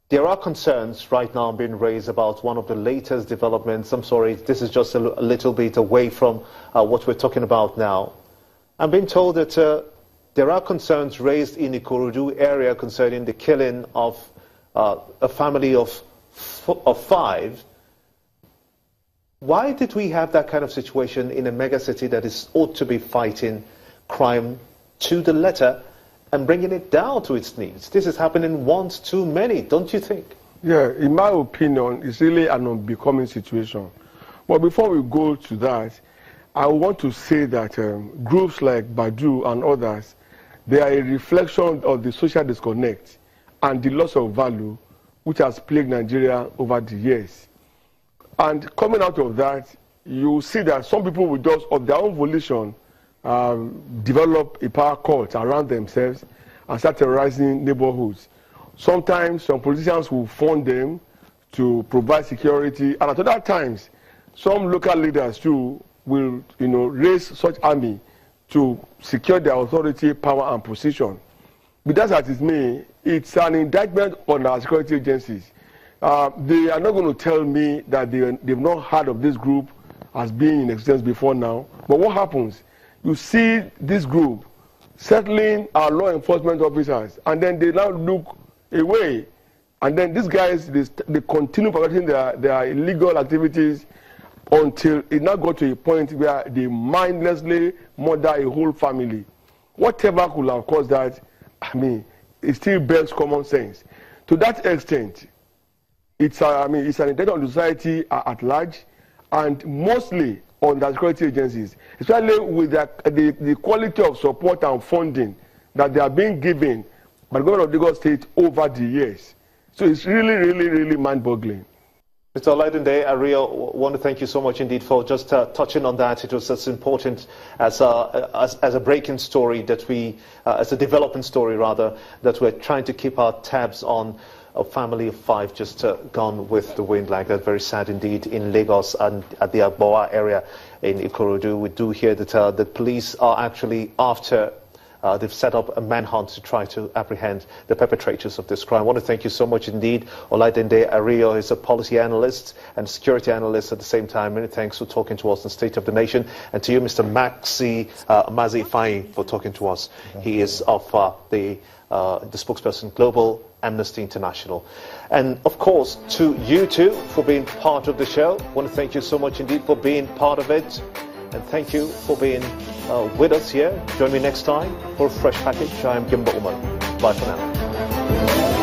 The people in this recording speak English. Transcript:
There are concerns right now being raised about one of the latest developments. I'm sorry, this is just a little bit away from what we're talking about now. I'm being told that there are concerns raised in the Ikorodu area concerning the killing of a family of 5. Why did we have that kind of situation in a mega city that is ought to be fighting crime to the letter and bringing it down to its knees? This is happening once too many, don't you think? Yeah, in my opinion, it's really an unbecoming situation. But before we go to that, I want to say that groups like Badu and others, they are a reflection of the social disconnect and the loss of value which has plagued Nigeria over the years. And coming out of that, you see that some people will just, of their own volition, develop a power cult around themselves and start terrorizing neighborhoods. Sometimes some politicians will fund them to provide security, and at other times, some local leaders too will, raise such army to secure their authority, power, and position. But that's as it may, it's an indictment on our security agencies. They are not going to tell me that they've not heard of this group as being in existence before now. But what happens? You see this group settling our law enforcement officers, and then they now look away. And then these guys, they continue perpetrating their illegal activities until it now got to a point where they mindlessly murder a whole family. Whatever could have caused that, it still bears common sense. To that extent, it's an indictment on society at large, and mostly on the security agencies, especially with the quality of support and funding that they are being given by the government of Lagos State over the years. So it's really, really, really mind-boggling. Mr. Oladeinde, Ariyo, I want to thank you so much indeed for just touching on that. It was as important as a breaking story that as a developing story rather, that we're trying to keep our tabs on. A family of 5 just gone with the wind like that. Very sad indeed in Lagos and at the Agboa area in Ikorodu. We do hear that the police are actually after, they've set up a manhunt to try to apprehend the perpetrators of this crime. I want to thank you so much indeed. Oladeinde Ariyo is a policy analyst and security analyst at the same time. Many thanks for talking to us on State of the Nation. And to you, Mr. Mazi Ifeanyi, for talking to us. He is of the spokesperson, Global Amnesty International. And of course, to you too for being part of the show. I want to thank you so much indeed for being part of it. And thank you for being with us here. Join me next time for a fresh package. I am Gimba Umar. Bye for now.